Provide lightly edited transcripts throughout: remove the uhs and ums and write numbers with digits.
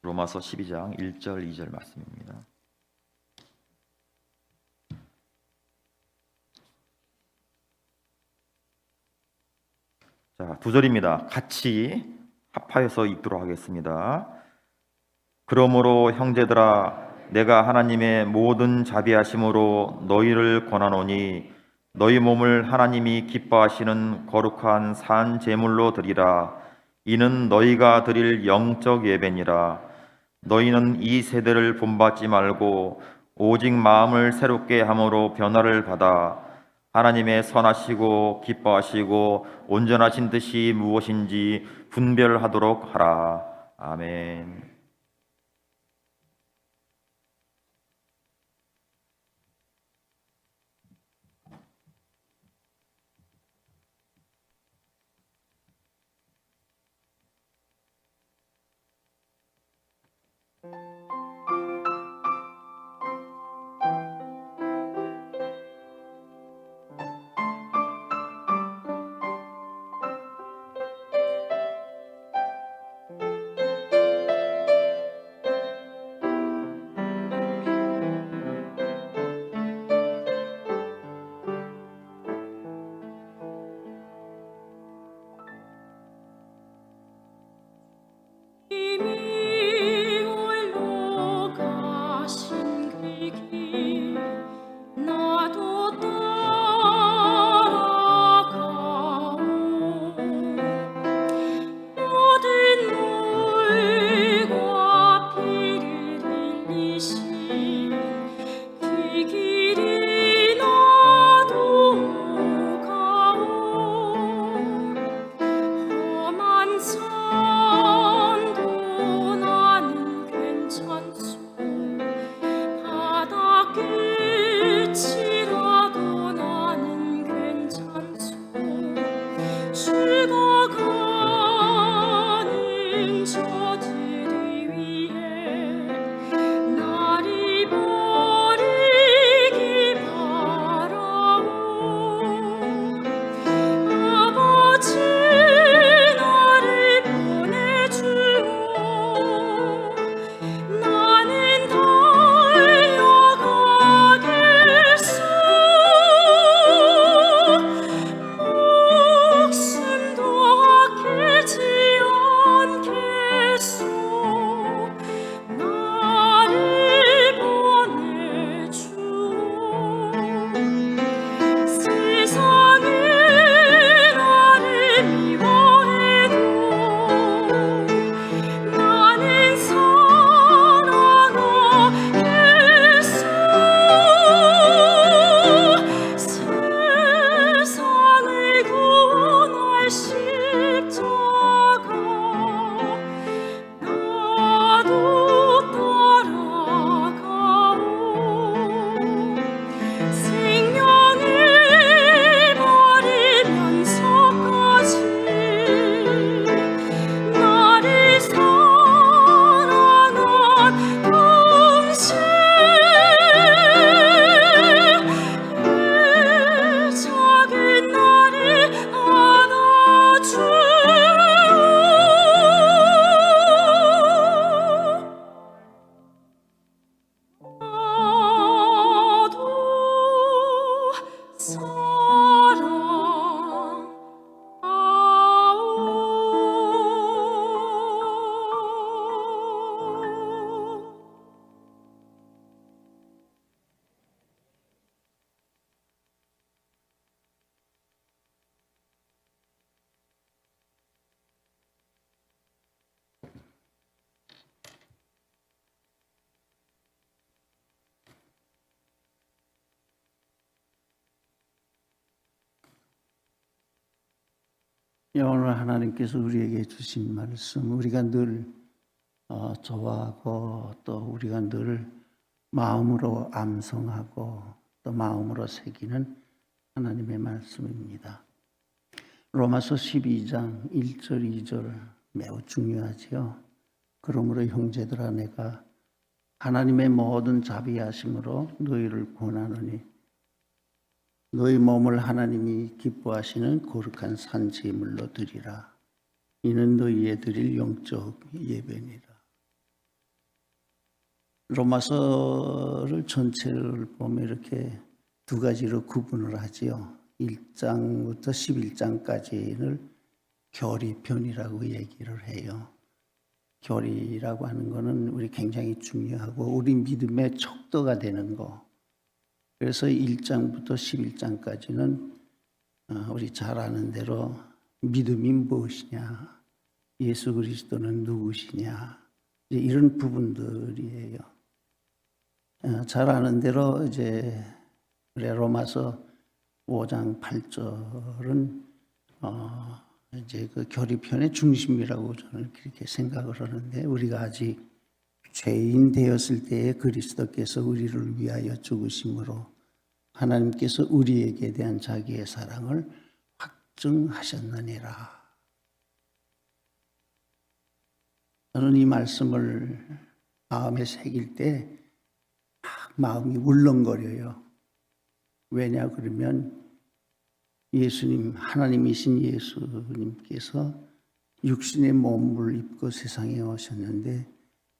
로마서 12장 1절 2절 말씀입니다. 자, 두 절입니다. 같이 합하여서 읽도록 하겠습니다. 그러므로 형제들아, 내가 하나님의 모든 자비하심으로 너희를 권하노니 너희 몸을 하나님이 기뻐하시는 거룩한 산 제물로 드리라. 이는 너희가 드릴 영적 예배니라. 너희는 이 세대를 본받지 말고 오직 마음을 새롭게 함으로 변화를 받아 하나님의 선하시고 기뻐하시고 온전하신 뜻이 무엇인지 분별하도록 하라. 아멘. 오늘 하나님께서 우리에게 주신 말씀, 우리가 늘 좋아하고 또 우리가 늘 마음으로 암송하고 또 마음으로 새기는 하나님의 말씀입니다. 로마서 12장 1절 2절 매우 중요하지요. 그러므로 형제들아, 내가 하나님의 모든 자비하심으로 너희를 권하노니 너희 몸을 하나님이 기뻐하시는 거룩한 산 제물로 드리라. 이는 너희의 드릴 영적 예배니라. 로마서를 전체를 보면 이렇게 두 가지로 구분을 하지요. 1장부터 11장까지를 교리편이라고 얘기를 해요. 교리라고 하는 거는 우리 굉장히 중요하고 우리 믿음의 척도가 되는 거. 그래서 1장부터 11장까지는 우리 잘 아는 대로 믿음이 무엇이냐, 예수 그리스도는 누구시냐, 이제 이런 부분들이에요. 잘 아는 대로 이제 로마서 5장 8절은 이제 그 교리편의 중심이라고 저는 그렇게 생각을 하는데, 우리가 아직 죄인 되었을 때에 그리스도께서 우리를 위하여 죽으심으로 하나님께서 우리에게 대한 자기의 사랑을 확증하셨느니라. 저는 이 말씀을 마음에 새길 때 마음이 울렁거려요. 왜냐 그러면 예수님, 하나님이신 예수님께서 육신의 몸을 입고 세상에 오셨는데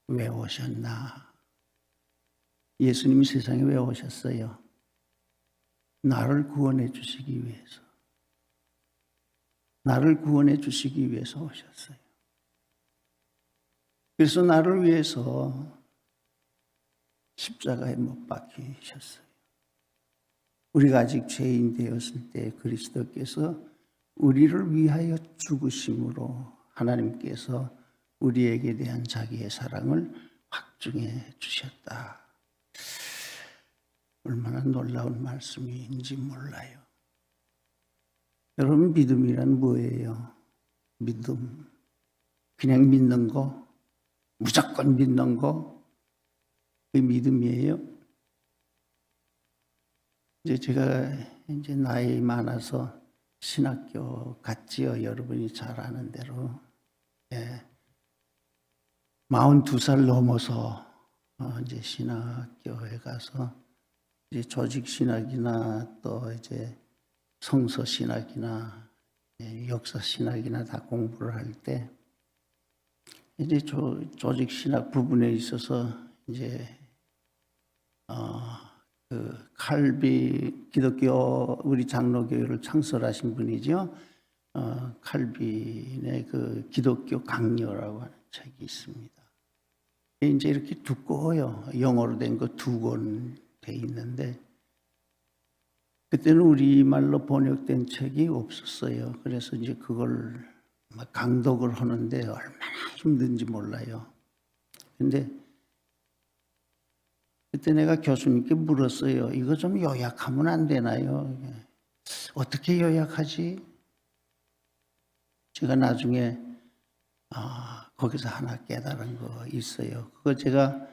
왜 오셨나? 예수님이 세상에 왜 오셨어요? 나를 구원해 주시기 위해서. 나를 구원해 주시기 위해서 오셨어요. 그래서 나를 위해서 십자가에 못 박히셨어요. 우리가 아직 죄인 되었을 때 그리스도께서 우리를 위하여 죽으심으로 하나님께서 우리에게 대한 자기의 사랑을 확증해 주셨다. 얼마나 놀라운 말씀인지 몰라요. 여러분, 믿음이란 뭐예요? 믿음. 그냥 믿는 거, 무조건 믿는 거, 그게 믿음이에요. 제가 이제 나이 많아서 신학교 갔지요. 여러분이 잘 아는 대로. 42살 넘어서 이제 신학교에 가서 이제 조직 신학이나 또 이제 성서 신학이나 역사 신학이나 다 공부를 할 때 이제 조직 신학 부분에 있어서 이제 그 칼비 기독교 우리 장로교회를 창설하신 분이죠. 칼빈의 그 기독교 강요라고 하는 책이 있습니다. 이제 이렇게 두꺼워요. 영어로 된 거 2권 돼 있는데 그때는 우리말로 번역된 책이 없었어요. 그래서 이제 그걸 막 강독을 하는데 얼마나 힘든지 몰라요. 근데 그때 내가 교수님께 물었어요. 이거 좀 요약하면 안 되나요? 어떻게 요약하지? 제가 나중에 거기서 하나 깨달은 거 있어요. 그거 제가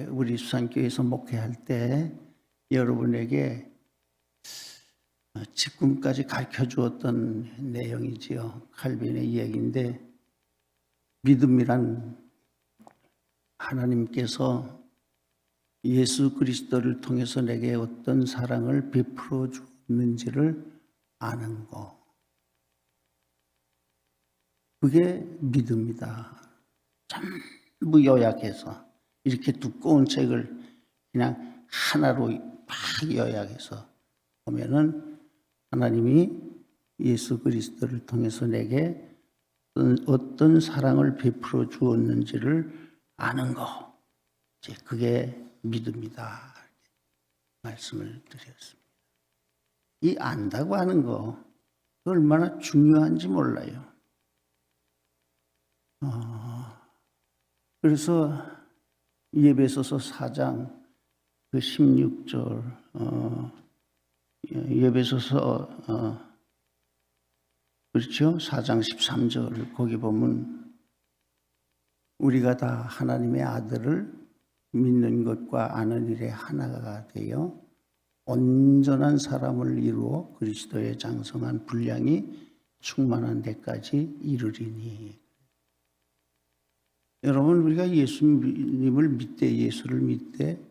우리 수산교회에서 목회할 때 여러분에게 지금까지 가르쳐 주었던 내용이지요. 칼빈의 이야기인데, 믿음이란 하나님께서 예수 그리스도를 통해서 내게 어떤 사랑을 베풀어 주는지를 아는 거. 그게 믿음이다. 전부 요약해서 이렇게 두꺼운 책을 그냥 하나로 막 요약해서 보면은 하나님이 예수 그리스도를 통해서 내게 어떤 사랑을 베풀어 주었는지를 아는 거. 이제 그게 믿음이다. 말씀을 드렸습니다. 이 안다고 하는 거 얼마나 중요한지 몰라요. 그래서 에베소서 4장 그 16절 에베소서 그렇죠? 4장 13절 거기 보면 우리가 다 하나님의 아들을 믿는 것과 아는 일에 하나가 되어 온전한 사람을 이루어 그리스도의 장성한 분량이 충만한 데까지 이르리니. 여러분, 우리가 예수님을 믿되 예수를 믿되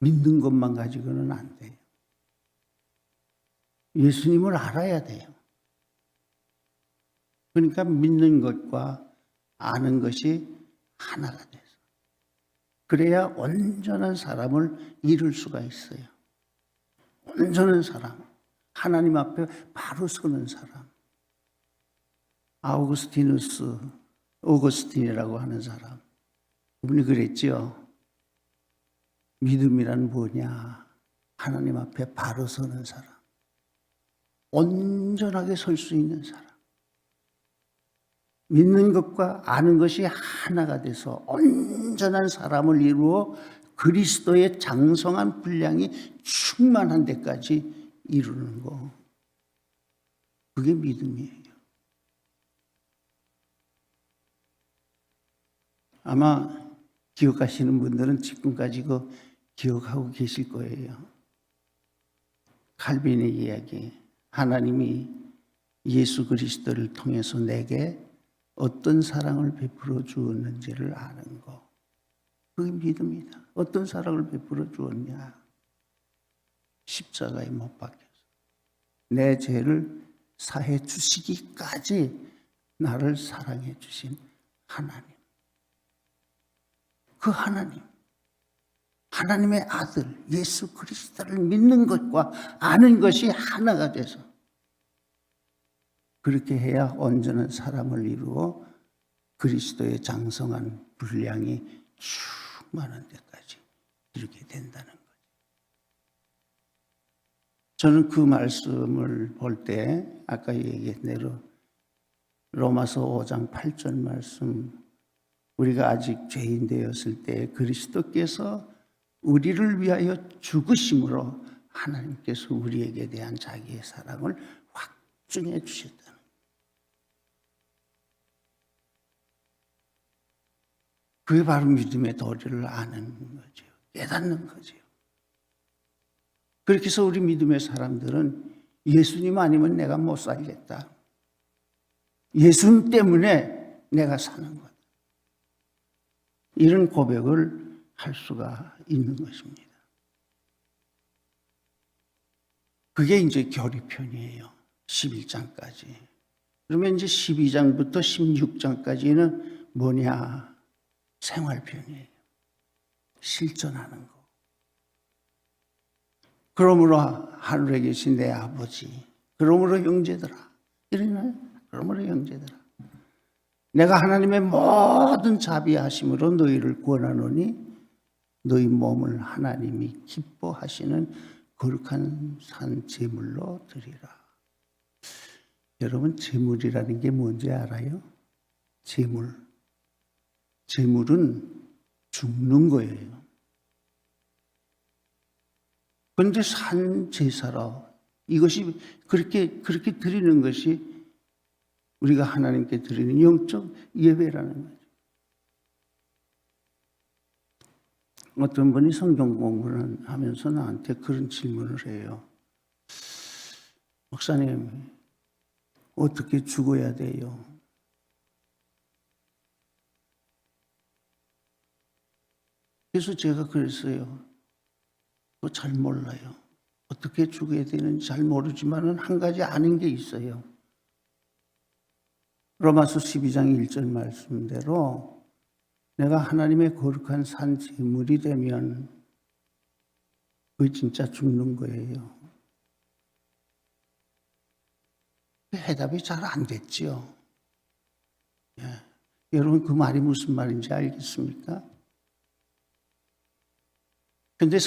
믿는 것만 가지고는 안 돼요. 예수님을 알아야 돼요. 그러니까 믿는 것과 아는 것이 하나가 돼서. 그래야 온전한 사람을 이룰 수가 있어요. 온전한 사람, 하나님 앞에 바로 서는 사람. 오거스틴이라고 하는 사람. 그분이 그랬죠. 믿음이란 뭐냐? 하나님 앞에 바로 서는 사람. 온전하게 설 수 있는 사람. 믿는 것과 아는 것이 하나가 돼서 온전한 사람을 이루어 그리스도의 장성한 분량이 충만한 데까지 이루는 거. 그게 믿음이에요. 아마 기억하시는 분들은 지금까지 그 기억하고 계실 거예요. 칼빈의 이야기. 하나님이 예수 그리스도를 통해서 내게 어떤 사랑을 베풀어 주었는지를 아는 거. 그게 믿음이다. 어떤 사랑을 베풀어 주었냐. 십자가에 못 박혀서 내 죄를 사해 주시기까지 나를 사랑해 주신 하나님. 그 하나님, 하나님의 아들 예수 그리스도를 믿는 것과 아는 것이 하나가 돼서 그렇게 해야 온전한 사람을 이루어 그리스도의 장성한 분량이 충만한 데까지 이르게 된다는 거죠. 저는 그 말씀을 볼 때 아까 얘기한 대로 로마서 5장 8절 말씀, 우리가 아직 죄인 되었을 때 그리스도께서 우리를 위하여 죽으심으로 하나님께서 우리에게 대한 자기의 사랑을 확증해 주셨다는 거예요. 그게 바로 믿음의 도리를 아는 거죠. 깨닫는 거죠. 그렇게 해서 우리 믿음의 사람들은 예수님 아니면 내가 못 살겠다. 예수님 때문에 내가 사는 것. 이런 고백을 할 수가 있는 것입니다. 그게 이제 교리편이에요. 11장까지. 그러면 이제 12장부터 16장까지는 뭐냐? 생활편이에요. 실천하는 거. 그러므로 하늘에 계신 내 아버지, 그러므로 형제들아. 이러나요? 그러므로 형제들아. 내가 하나님의 모든 자비하심으로 너희를 구원하노니 너희 몸을 하나님이 기뻐하시는 거룩한 산 제물로 드리라. 여러분, 제물이라는 게 뭔지 알아요? 제물. 제물은 죽는 거예요. 그런데 산 제사로 이것이 그렇게 드리는 것이 우리가 하나님께 드리는 영적 예배라는 거죠. 어떤 분이 성경 공부를 하면서 나한테 그런 질문을 해요. 목사님, 어떻게 죽어야 돼요? 그래서 제가 그랬어요. 그거 잘 몰라요. 어떻게 죽어야 되는지 잘 모르지만 한 가지 아는 게 있어요. 로마서 12장 1절 말씀대로 내가 하나님의 거룩한 산 제물이 되면 그게 진짜 죽는 거예요. 해답이 잘 안 됐죠. 예. 여러분, 그 말이 무슨 말인지 알겠습니까? 근데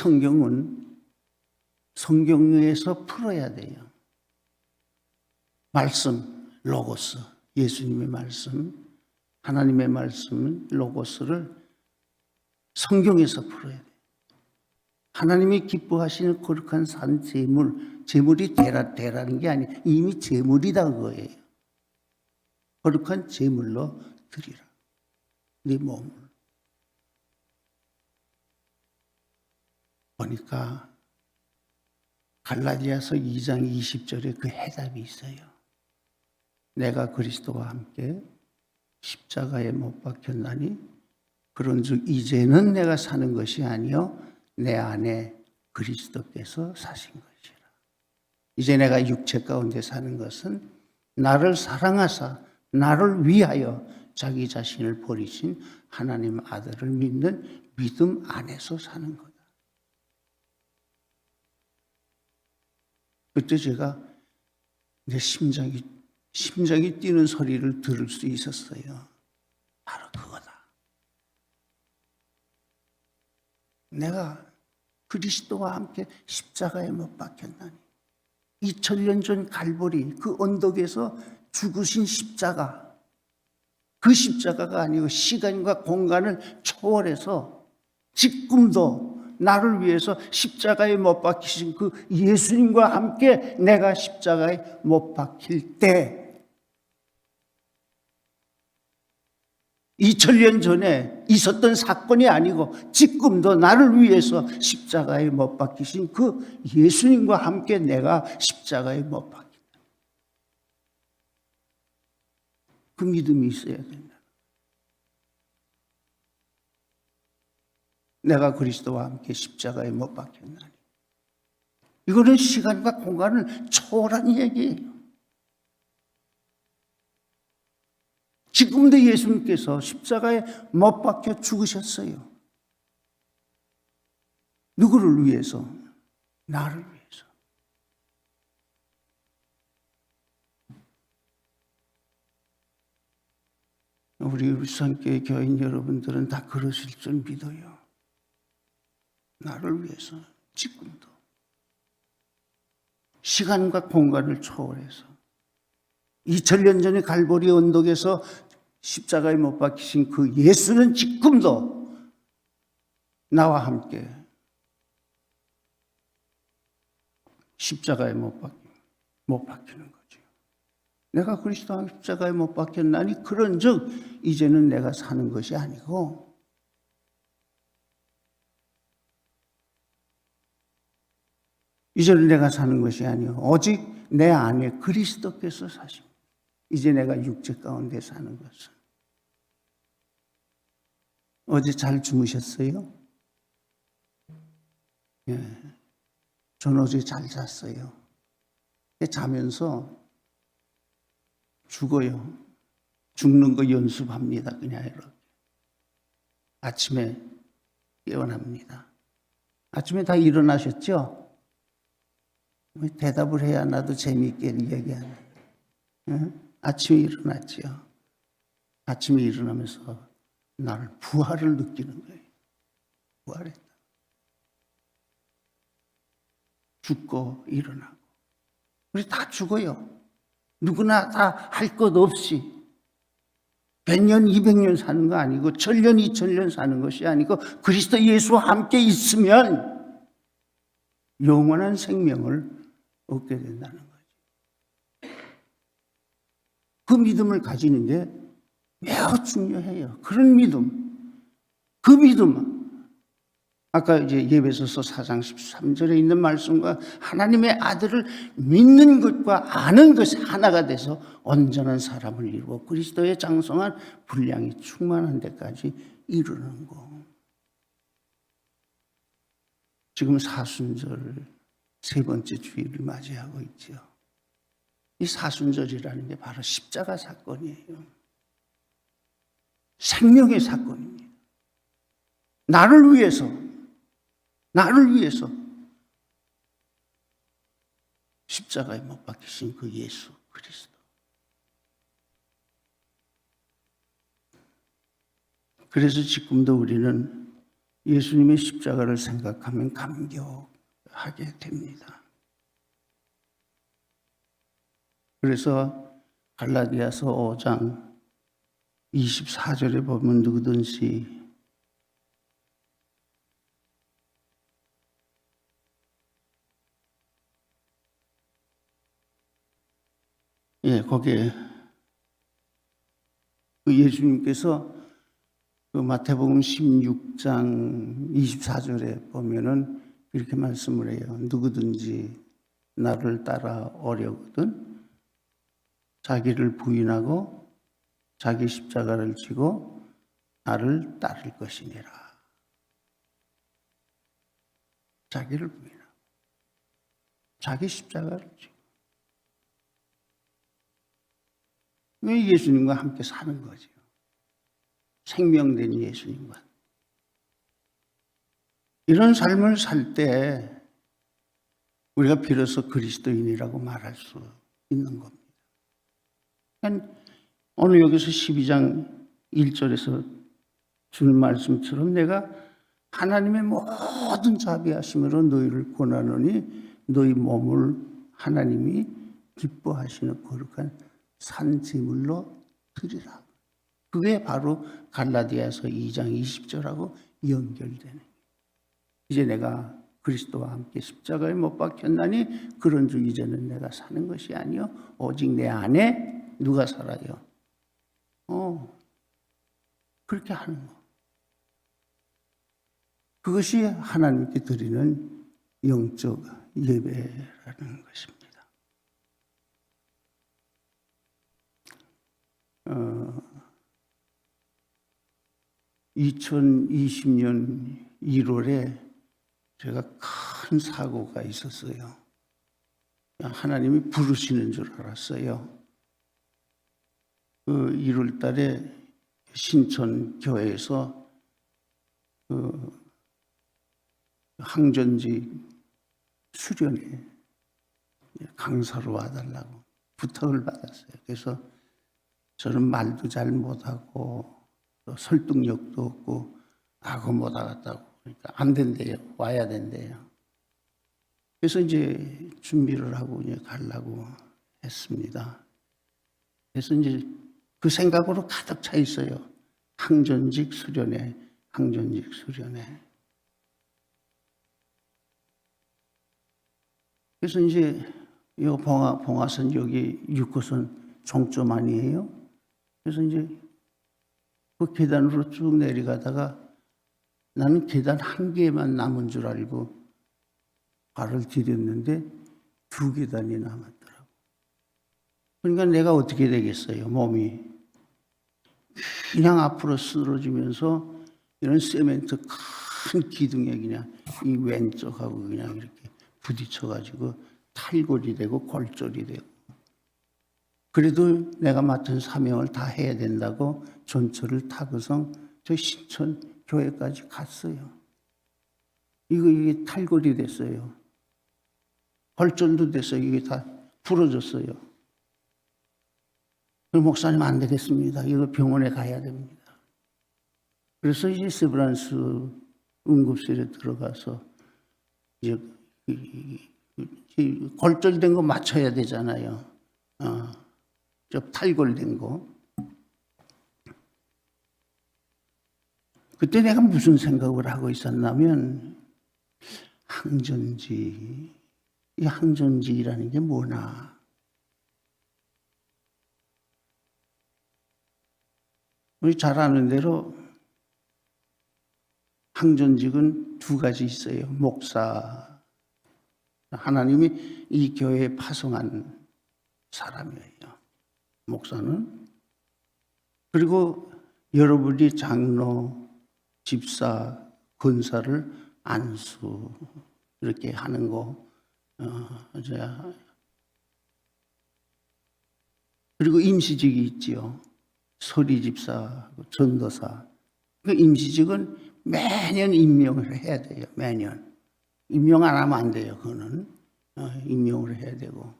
성경에서 풀어야 돼요. 말씀, 로고스, 예수님의 말씀, 하나님의 말씀, 로고스를 성경에서 풀어야 돼요. 하나님이 기뻐하시는 거룩한 산 제물이 되라는 게 아니에요. 이미 제물이다 그거예요. 거룩한 제물로 드리라. 네 몸을. 보니까 갈라디아서 2장 20절에 그 해답이 있어요. 내가 그리스도와 함께 십자가에 못 박혔나니 그런즉 이제는 내가 사는 것이 아니요 내 안에 그리스도께서 사신 것이라. 이제 내가 육체 가운데 사는 것은 나를 사랑하사 나를 위하여 자기 자신을 버리신 하나님 아들을 믿는 믿음 안에서 사는 거다. 그때 제가 내 심장이 뛰는 소리를 들을 수 있었어요. 바로 그거다. 내가 그리스도와 함께 십자가에 못 박혔나니 2000년 전 갈보리 그 언덕에서 죽으신 십자가, 그 십자가가 아니고 시간과 공간을 초월해서 지금도 나를 위해서 십자가에 못 박히신 그 예수님과 함께 내가 십자가에 못 박힐 때 2000년 전에 있었던 사건이 아니고 지금도 나를 위해서 십자가에 못 박히신 그 예수님과 함께 내가 십자가에 못 박힌다. 그 믿음이 있어야 된다. 내가 그리스도와 함께 십자가에 못 박혔나니. 이거는 시간과 공간을 초월한 얘기예요. 지금도 예수님께서 십자가에 못 박혀 죽으셨어요. 누구를 위해서? 나를 위해서. 우리 울산교회 교인 여러분들은 다 그러실 줄 믿어요. 나를 위해서 지금도 시간과 공간을 초월해서 2000년 전에 갈보리 언덕에서 십자가에 못 박히신 그 예수는 지금도 나와 함께 십자가에 못 박히는 거죠. 내가 그리스도와 십자가에 못 박혔나니 그런즉 이제는 내가 사는 것이 아니고 이제는 내가 사는 것이 아니고 오직 내 안에 그리스도께서 사십니다. 이제 내가 육체 가운데 사는 것은. 어제 잘 주무셨어요? 예. 전 어제 잘 잤어요. 자면서 죽어요. 죽는 거 연습합니다. 그냥 이렇게. 아침에 깨어납니다. 아침에 다 일어나셨죠? 대답을 해야 나도 재미있게 얘기하는데. 응? 아침에 일어났죠. 아침에 일어나면서 나는 부활을 느끼는 거예요. 부활했다. 죽고 일어나고. 우리 다 죽어요. 누구나 다 할 것 없이 100년, 200년 사는 거 아니고 1000년, 2000년 사는 것이 아니고 그리스도 예수와 함께 있으면 영원한 생명을 얻게 된다는 거죠. 그 믿음을 가지는 게 매우 중요해요. 그런 믿음. 그 믿음. 아까 이제 예배소서 4장 13절에 있는 말씀과 하나님의 아들을 믿는 것과 아는 것이 하나가 돼서 온전한 사람을 이루고 그리스도의 장성한 분량이 충만한 데까지 이르는 거. 지금 사순절 세 번째 주일을 맞이하고 있죠. 이 사순절이라는 게 바로 십자가 사건이에요. 생명의 사건입니다. 나를 위해서 십자가에 못 박히신 그 예수 그리스도. 그래서 지금도 우리는 예수님의 십자가를 생각하면 감격하게 됩니다. 그래서 갈라디아서 5장 24절에 보면 누구든지 거기에 그 예수님께서 그 마태복음 16장 24절에 보면은 이렇게 말씀을 해요. 누구든지 나를 따라오려거든 자기를 부인하고 자기 십자가를 지고 나를 따를 것이니라. 자기를 부인하고 자기 십자가를 지고 예수님과 함께 사는 거죠. 생명된 예수님과 이런 삶을 살 때 우리가 비로소 그리스도인이라고 말할 수 있는 겁니다. 그러니까 오늘 여기서 12장 1절에서 주는 말씀처럼 내가 하나님의 모든 자비하심으로 너희를 권하노니 너희 몸을 하나님이 기뻐하시는 거룩한 산제물로 드리라. 그게 바로 갈라디아서 2장 20절하고 연결되는 거예요. 이제 내가 그리스도와 함께 십자가에 못 박혔나니 그런즉 이제는 내가 사는 것이 아니요 오직 내 안에 누가 살아요? 그렇게 하는 거. 그것이 하나님께 드리는 영적 예배라는 것입니다. 2020년 1월에 제가 큰 사고가 있었어요. 하나님이 부르시는 줄 알았어요. 1월 달에 신천 교회에서 항전지 수련회 강사로 와달라고 부탁을 받았어요. 그래서 저는 말도 잘 못하고 또 설득력도 없고 하고 못하겠다고 그러니까 안 된대요. 와야 된대요. 그래서 이제 준비를 하고 이제 가려고 했습니다. 그래서 이제 그 생각으로 가득 차 있어요. 항전직 수련회, 항전직 수련회. 그래서 이제 이 봉화선 여기 6호선 종점 아니에요? 그래서 이제 그 계단으로 쭉 내려가다가 나는 계단 한 개만 남은 줄 알고 발을 디뎠는데 2계단이 남았더라고. 그러니까 내가 어떻게 되겠어요? 몸이 그냥 앞으로 쓰러지면서 이런 세멘트 큰 기둥에 그냥 이 왼쪽하고 그냥 이렇게 부딪혀가지고 탈골이 되고 골절이 되고 그래도 내가 맡은 사명을 다 해야 된다고 전철을 타고서 저 신천 교회까지 갔어요. 이게 탈골이 됐어요. 골절도 됐어요. 이게 다 부러졌어요. 그 목사님 안 되겠습니다. 이거 병원에 가야 됩니다. 그래서 이제 세브란스 응급실에 들어가서 이제 골절된 거 맞춰야 되잖아요. 저 탈골된 거. 그때 내가 무슨 생각을 하고 있었냐면 항전지, 이 항전지라는 게 뭐나. 우리 잘 아는 대로 항전직은 2가지 있어요. 목사, 하나님이 이 교회에 파송한 사람이에요. 목사는. 그리고 여러분이 장로, 집사, 권사를 안수 이렇게 하는 거. 그리고 임시직이 있지요. 서리집사, 전도사. 그 임시직은 매년 임명을 해야 돼요. 매년. 임명 안 하면 안 돼요. 그거는. 임명을 해야 되고.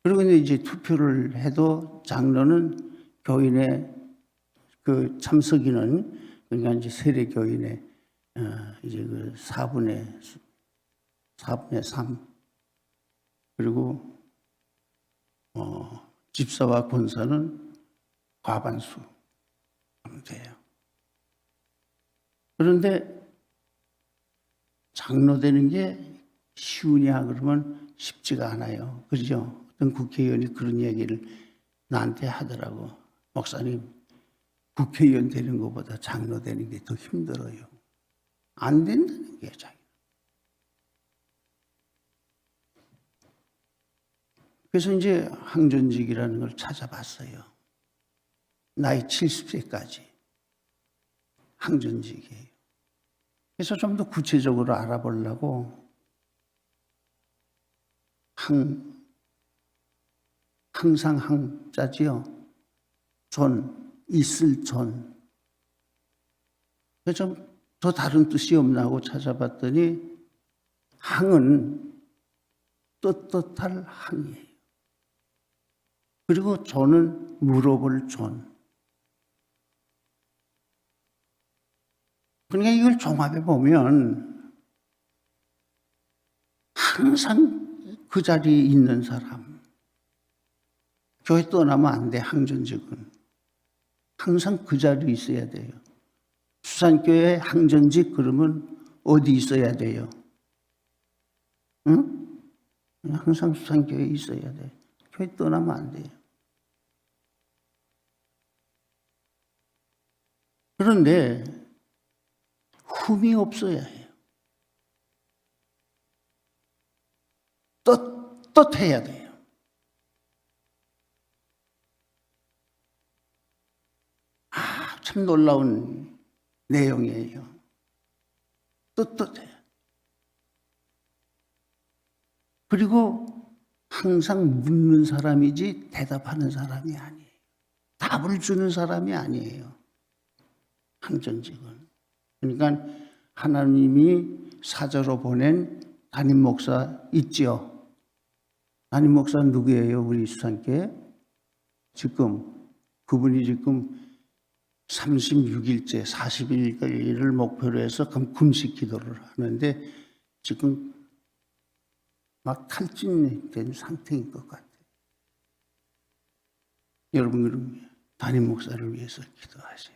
그리고 이제 투표를 해도 장로는 교인의 그 참석인은 그러니까 이제 세례 교인의 이제 그 4분의 3 그리고 집사와 권사는 과반수 하면 돼요. 그런데 장로 되는 게 쉬우냐 그러면 쉽지가 않아요. 그렇죠? 어떤 국회의원이 그런 얘기를 나한테 하더라고. 목사님, 국회의원 되는 것보다 장로 되는 게 더 힘들어요. 안 된다는 게 자기. 그래서 이제 항전직이라는 걸 찾아봤어요. 나이 70세까지 항전직이에요. 그래서 좀 더 구체적으로 알아보려고 항상 항자지요. 있을 존. 그래서 좀 더 다른 뜻이 없나 하고 찾아봤더니 항은 떳떳할 항이에요. 그리고 존은 물어볼 존. 그러니까 이걸 종합해 보면 항상 그 자리에 있는 사람. 교회 떠나면 안 돼, 항전직은. 항상 그 자리에 있어야 돼요. 수산교회 항전직 그러면 어디 있어야 돼요? 응? 항상 수산교회에 있어야 돼. 교회 떠나면 안 돼요. 그런데 흠이 없어야 해요. 떳떳해야 돼요. 참 놀라운 내용이에요. 떳떳해요. 그리고 항상 묻는 사람이지 대답하는 사람이 아니에요. 답을 주는 사람이 아니에요. 항전직은. 그러니까 하나님이 사저로 보낸 담임 목사 있지요. 담임 목사 누구예요? 우리 수산교회? 그분이 지금 36일째 40일을 목표로 해서 금식 기도를 하는데 지금 막 탈진된 상태인 것 같아요. 여러분 담임 목사를 위해서 기도하세요.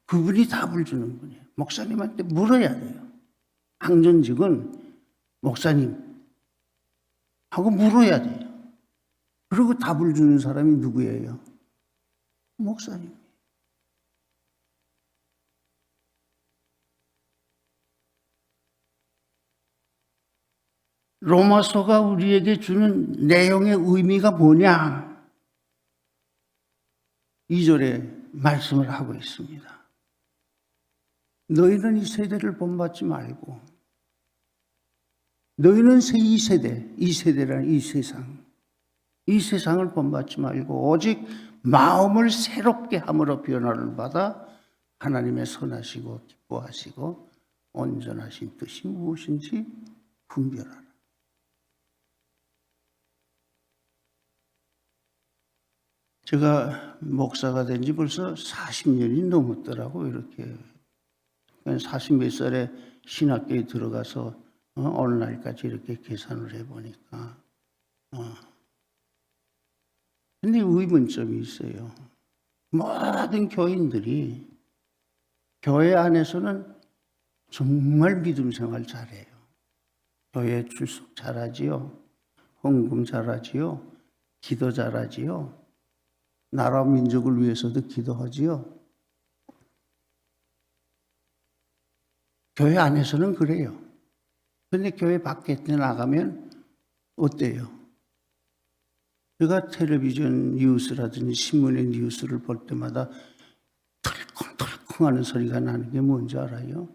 그분이 답을 주는 분이에요. 목사님한테 물어야 돼요. 항전직은 목사님 하고 물어야 돼요. 그리고 답을 주는 사람이 누구예요? 목사님. 로마서가 우리에게 주는 내용의 의미가 뭐냐? 2절에 말씀을 하고 있습니다. 너희는 이 세대를 본받지 말고 너희는 이 세대란 이 세상을 본받지 말고 오직 마음을 새롭게 함으로 변화를 받아 하나님의 선하시고 기뻐하시고 온전하신 뜻이 무엇인지 분별하라. 제가 목사가 된 지 벌써 40년이 넘었더라고요. 이렇게 40몇 살에 신학교에 들어가서 오늘날까지 이렇게 계산을 해보니까 근데 의문점이 있어요. 모든 교인들이 교회 안에서는 정말 믿음 생활 잘해요. 교회 출석 잘하지요. 헌금 잘하지요. 기도 잘하지요. 나라 민족을 위해서도 기도하지요. 교회 안에서는 그래요. 그런데 교회 밖에 나가면 어때요? 제가 텔레비전 뉴스라든지 신문의 뉴스를 볼 때마다 털컹털컹 하는 소리가 나는 게 뭔지 알아요?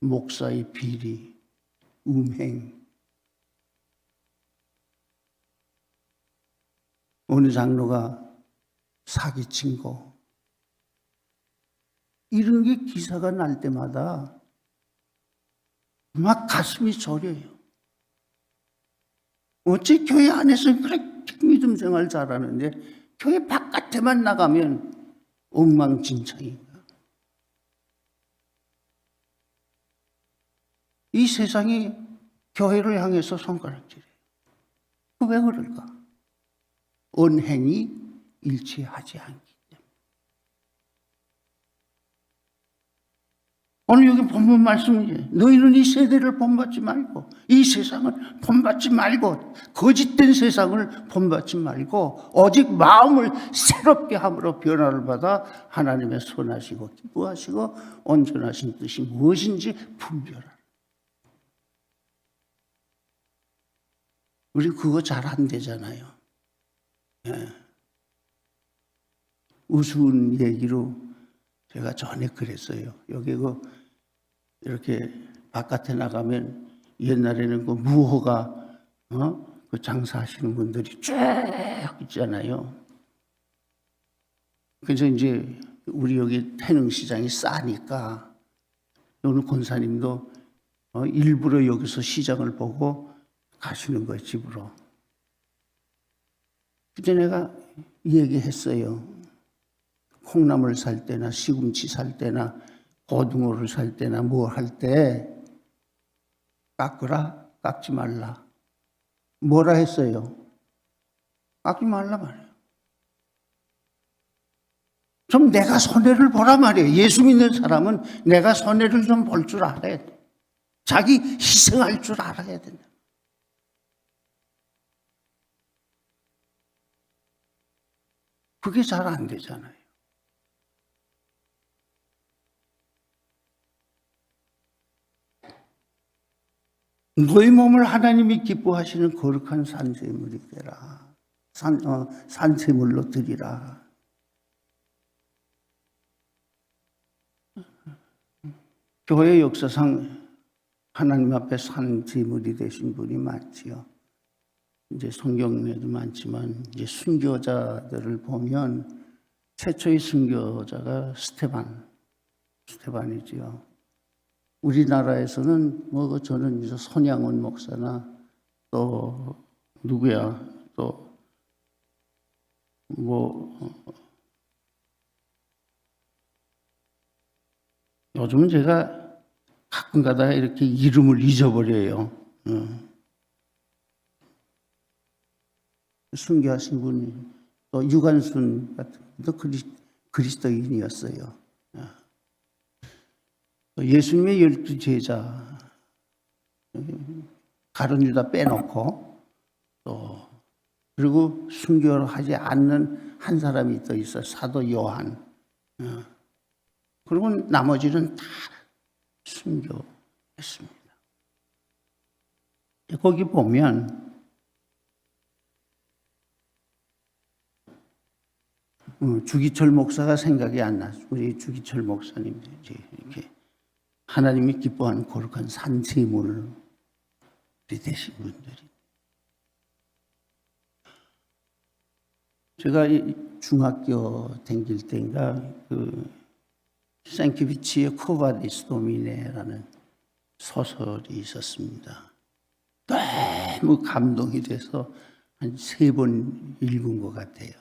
목사의 비리, 음행. 어느 장로가 사기친 거. 이런 게 기사가 날 때마다 막 가슴이 저려요. 어째 교회 안에서 그렇게 믿음 생활 잘하는데 교회 바깥에만 나가면 엉망진창인가? 이 세상이 교회를 향해서 손가락질해요. 왜 그럴까? 언행이 일치하지 않기 때문에. 오늘 여기 본문 말씀이에요. 너희는 이 세대를 본받지 말고 이 세상을 본받지 말고 거짓된 세상을 본받지 말고 오직 마음을 새롭게 함으로 변화를 받아 하나님의 선하시고 기뻐하시고 온전하신 뜻이 무엇인지 분별하라. 우리 그거 잘 안 되잖아요. 예. 우스운 얘기로 제가 전에 그랬어요. 여기 이렇게 바깥에 나가면 옛날에는 그 무허가 그 장사하시는 분들이 쭉 있잖아요. 그래서 이제 우리 여기 태릉시장이 싸니까 오늘 권사님도 일부러 여기서 시장을 보고 가시는 거예요, 집으로. 그때 내가 얘기했어요. 콩나물 살 때나 시금치 살 때나 고등어를 살 때나 뭐 할 때 깎으라, 깎지 말라. 뭐라 했어요? 깎지 말라 말이에요. 좀 내가 손해를 보라 말이에요. 예수 믿는 사람은 내가 손해를 좀 볼 줄 알아야 돼. 자기 희생할 줄 알아야 된다. 그게 잘 안 되잖아요. 너희 몸을 하나님이 기뻐하시는 거룩한 산제물이 되라. 산제물로 드리라. 교회 역사상 하나님 앞에 산제물이 되신 분이 많지요. 이제 성경에도 많지만 이제 순교자들을 보면 최초의 순교자가 스테반이지요. 우리나라에서는 뭐 저는 이제 손양원 목사나 또 누구야 또 뭐 요즘은 제가 가끔가다 이렇게 이름을 잊어버려요. 순교하신 분이 또 유관순 같은 분도 그리스도인이었어요. 예수님의 12제자 가룟 유다 빼놓고 또 그리고 순교를 하지 않는 한 사람이 또 있어 사도 요한. 그리고 나머지는 다 순교했습니다. 거기 보면 주기철 목사가 생각이 안 나. 우리 주기철 목사님 이렇게 하나님이 기뻐하는 거룩한 산제물이 되신 분들이. 제가 중학교 다닐 때인가 그 생키비치의 코바디스 도미네라는 소설이 있었습니다. 너무 감동이 돼서 한 3번 읽은 것 같아요.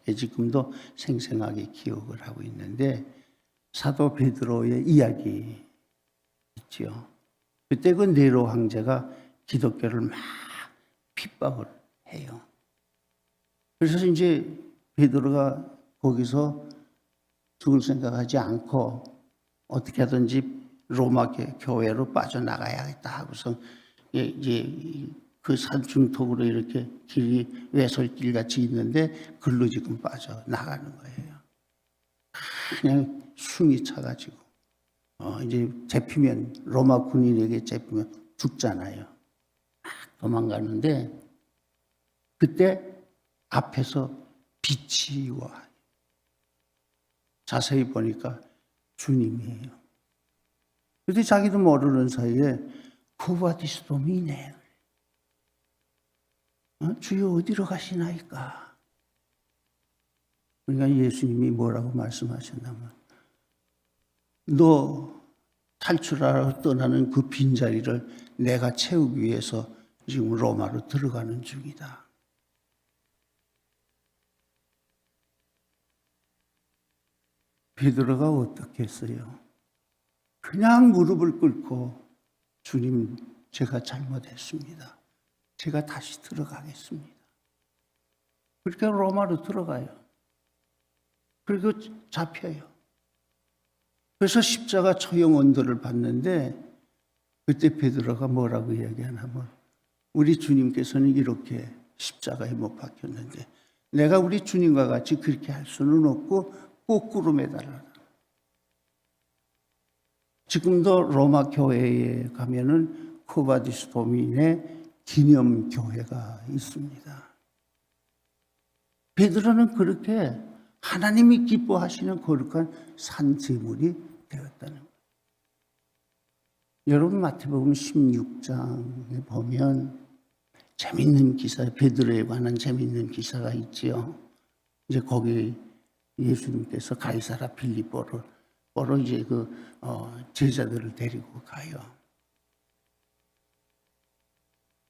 지금도 생생하게 기억을 하고 있는데 사도 베드로의 이야기 있죠. 그때 그 네로 황제가 기독교를 막 핍박을 해요. 그래서 이제 베드로가 거기서 죽을 생각하지 않고 어떻게 하든지 로마 교회로 빠져나가야겠다 하고서 이제 그 산중턱으로 이렇게 길이 외솔길 같이 있는데 글로 지금 빠져나가는 거예요. 그냥 숨이 차가지고 이제 잡히면 로마 군인에게 잡히면 죽잖아요. 막 도망가는데 그때 앞에서 빛이 와. 자세히 보니까 주님이에요. 그런데 자기도 모르는 사이에 쿠바디스도미네. 주여 어디로 가시나이까? 그러니까 예수님이 뭐라고 말씀하셨냐면 너 탈출하러 떠나는 그 빈자리를 내가 채우기 위해서 지금 로마로 들어가는 중이다. 베드로가 어떻게 했어요? 그냥 무릎을 꿇고 주님 제가 잘못했습니다. 제가 다시 들어가겠습니다. 그렇게 로마로 들어가요. 그리고 잡혀요. 그래서 십자가 처형 언도를 받는데 그때 베드로가 뭐라고 이야기하냐면 우리 주님께서는 이렇게 십자가에 못 박혔는데 내가 우리 주님과 같이 그렇게 할 수는 없고 거꾸로 매달아라. 지금도 로마 교회에 가면은 코바디스 도민의 기념 교회가 있습니다. 베드로는 그렇게 하나님이 기뻐하시는 거룩한 산제물이 되었다는 거예요. 여러분 마태복음 16장에 보면 재밌는 기사, 베드로에 관한 재밌는 기사가 있지요. 이제 거기 예수님께서 가이사라 빌립보로 이제 제자들을 데리고 가요.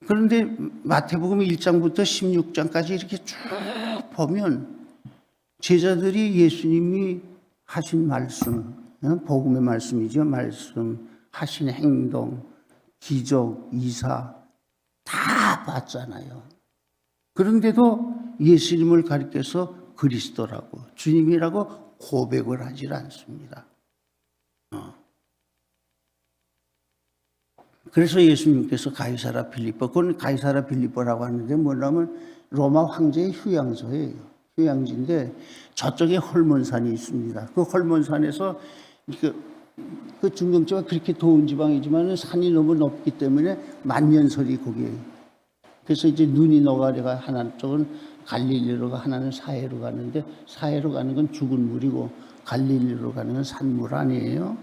그런데 마태복음 1장부터 16장까지 이렇게 쭉 보면 제자들이 예수님이 하신 말씀, 복음의 말씀이죠. 말씀, 하신 행동, 기적, 이사 다 봤잖아요. 그런데도 예수님을 가리켜서 그리스도라고, 주님이라고 고백을 하질 않습니다. 그래서 예수님께서 가이사라 빌립보, 그건 가이사라 빌립보라고 하는데 뭐냐면 로마 황제의 휴양소예요. 휴양지인데 저쪽에 헐몬산이 있습니다. 그 헐몬산에서 그 중동지방 그렇게 더운 지방이지만 산이 너무 높기 때문에 만년설이 거기에. 그래서 이제 눈이 녹아내가 하나 쪽은 갈릴리로 가, 하나는 사해로 가는데 사해로 가는 건 죽은 물이고 갈릴리로 가는 건 산물 아니에요.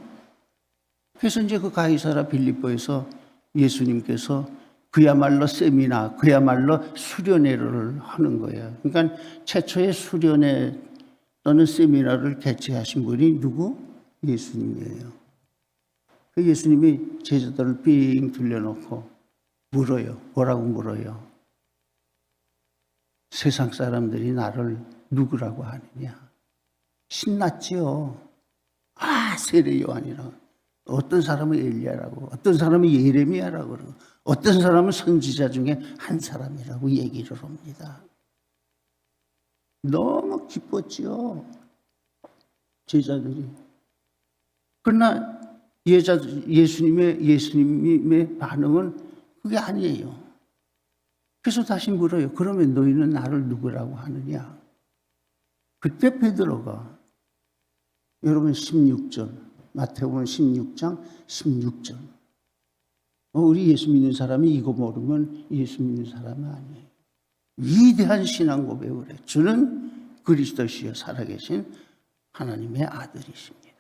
그래서 이제 그 가이사라 빌립보에서 예수님께서 그야말로 세미나, 그야말로 수련회를 하는 거예요. 그러니까 최초의 수련회 또는 세미나를 개최하신 분이 누구? 예수님이에요. 그 예수님이 제자들을 삥 둘러놓고 물어요. 뭐라고 물어요? 세상 사람들이 나를 누구라고 하느냐? 신났지요. 세례 요한이라고. 어떤 사람은 엘리야라고, 어떤 사람은 예레미야라고 그러고, 어떤 사람은 선지자 중에 한 사람이라고 얘기를 합니다. 너무 기뻤지요, 제자들이. 그러나 예수님의 반응은 그게 아니에요. 그래서 다시 물어요. 그러면 너희는 나를 누구라고 하느냐? 그때 베드로가, 여러분 16절, 마태복음 16장 16절. 우리 예수 믿는 사람이 이거 모르면 예수 믿는 사람은 아니에요. 위대한 신앙 고백을 해요. 주는 그리스도시여 살아계신 하나님의 아들이십니다.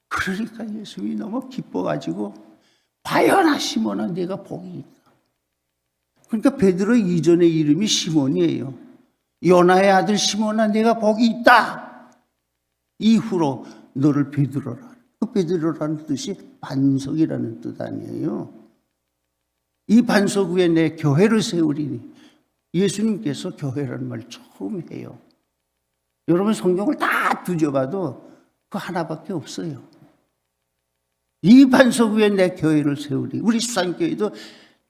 그러니까 예수님이 너무 기뻐가지고 바요나 시몬아 네가 복이 있다. 그러니까 베드로 이전의 이름이 시몬이에요. 요나의 아들 시몬아 네가 복이 있다. 이후로 너를 베드로라. 그 베드로라는 뜻이 반석이라는 뜻 아니에요. 이 반석 위에 내 교회를 세우리니. 예수님께서 교회라는 말 처음 해요. 여러분 성경을 다 뒤져봐도 그 하나밖에 없어요. 이 반석 위에 내 교회를 세우리. 우리 수산교회도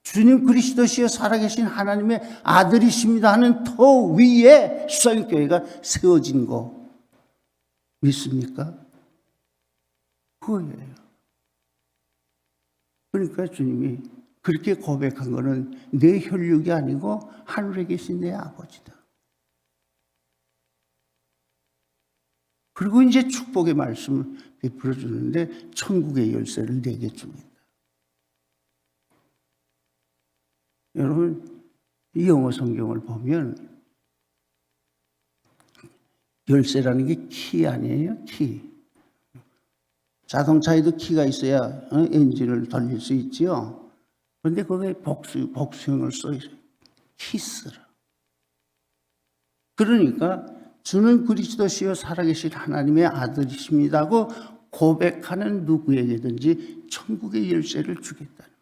주님 그리스도시여 살아계신 하나님의 아들이십니다 하는 터 위에 수산교회가 세워진 거 믿습니까? 그거예요. 그러니까 주님이 그렇게 고백한 거는 내 혈육이 아니고 하늘에 계신 내 아버지다. 그리고 이제 축복의 말씀을 베풀어 주는데 천국의 열쇠를 내게 줍니다. 여러분 이 영어 성경을 보면 열쇠라는 게 키 아니에요? 키. 자동차에도 키가 있어야 엔진을 돌릴 수 있지요. 그런데 거기에 복수형을 써 있어요. 키스라. 그러니까 주는 그리스도시여 살아계신 하나님의 아들이십니다고 고백하는 누구에게든지 천국의 열쇠를 주겠다는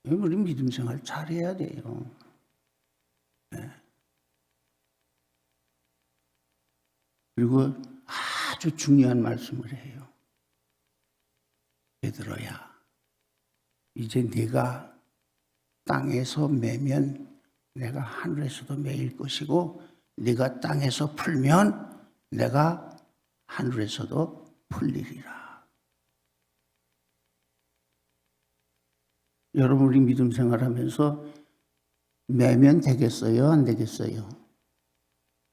거예요. 우리 믿음 생활 잘해야 돼요. 네. 그리고 아주 중요한 말씀을 해요. 베드로야, 이제 네가 땅에서 매면 내가 하늘에서도 매일 것이고 네가 땅에서 풀면 내가 하늘에서도 풀리리라. 여러분 우리 믿음 생활하면서 매면 되겠어요? 안 되겠어요?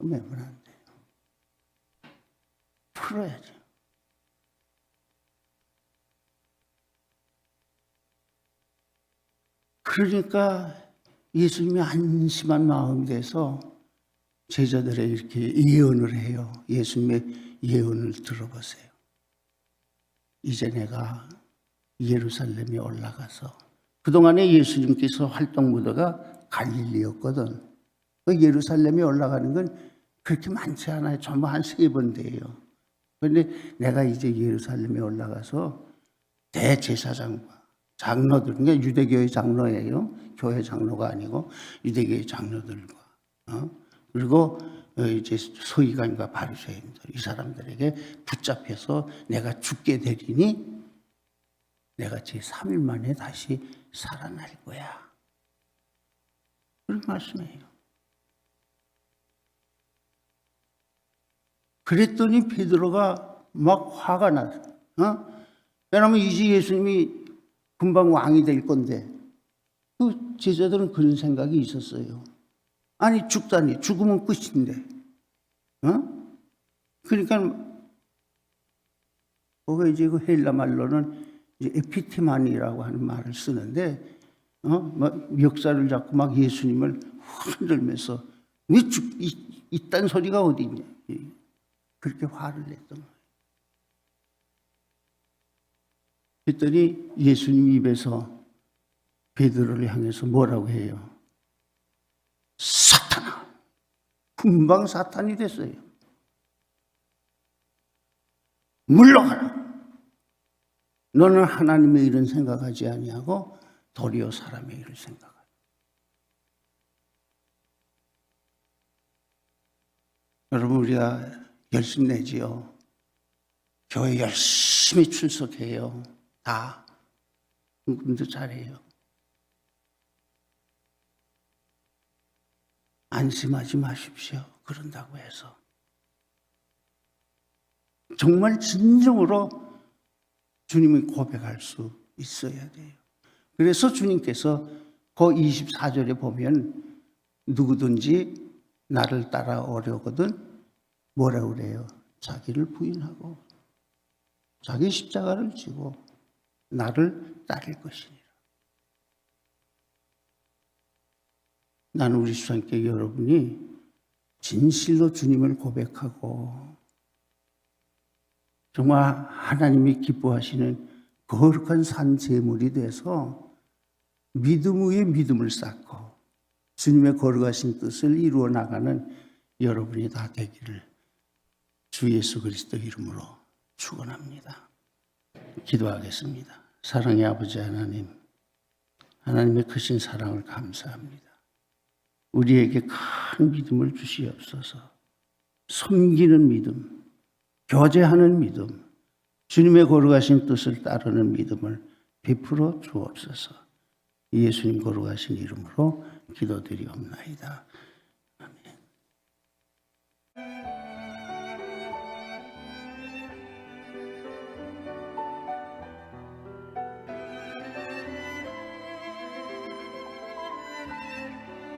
매면 안 돼요. 풀어야죠. 그러니까 예수님이 안심한 마음이 돼서 제자들에 이렇게 예언을 해요. 예수님의 예언을 들어보세요. 이제 내가 예루살렘에 올라가서 그동안에 예수님께서 활동 무대가 갈릴리였거든. 그 예루살렘에 올라가는 건 그렇게 많지 않아요. 전부 한 3번 돼요. 그런데 내가 이제 예루살렘에 올라가서 대제사장과 장로들, 그러니까 유대교의 장로예요. 교회 장로가 아니고 유대교의 장로들과 그리고 이제 서기관과 바리새인들, 이 사람들에게 붙잡혀서 내가 죽게 되리니 내가 제 3일 만에 다시 살아날 거야. 그런 말씀이에요. 그랬더니 베드로가 막 화가 났어. 왜냐하면 이제 예수님이 금방 왕이 될 건데, 그 제자들은 그런 생각이 있었어요. 아니 죽다니, 죽으면 끝인데, 그러니까 거기 이제 그 헬라 말로는 이제 에피티마니라고 하는 말을 쓰는데, 막 역사를 잡고 막 예수님을 흔들면서 왜 이딴 소리가 어디 있냐, 그렇게 화를 냈던 거예요. 그랬더니 예수님 입에서 베드로를 향해서 뭐라고 해요? 사탄아! 금방 사탄이 됐어요. 물러가라! 너는 하나님의 일은 생각하지 아니하고 도리어 사람의 일을 생각하라. 여러분, 우리가 열심히 내지요. 교회 열심히 출석해요. 다. 은근도 잘해요. 안심하지 마십시오. 그런다고 해서. 정말 진정으로 주님을 고백할 수 있어야 돼요. 그래서 주님께서 그 24절에 보면 누구든지 나를 따라오려거든 뭐라 그래요? 자기를 부인하고 자기 십자가를 지고 나를 따를 것이니라. 나는 우리 수상께 여러분이 진실로 주님을 고백하고 정말 하나님이 기뻐하시는 거룩한 산 제물이 돼서 믿음 위에 믿음을 쌓고 주님의 거룩하신 뜻을 이루어 나가는 여러분이 다 되기를 주 예수 그리스도 이름으로 축원합니다. 기도하겠습니다. 사랑의 아버지 하나님, 하나님의 크신 사랑을 감사합니다. 우리에게 큰 믿음을 주시옵소서. 섬기는 믿음, 교제하는 믿음, 주님의 거룩하신 뜻을 따르는 믿음을 베풀어 주옵소서. 예수님 거룩하신 이름으로 기도드리옵나이다.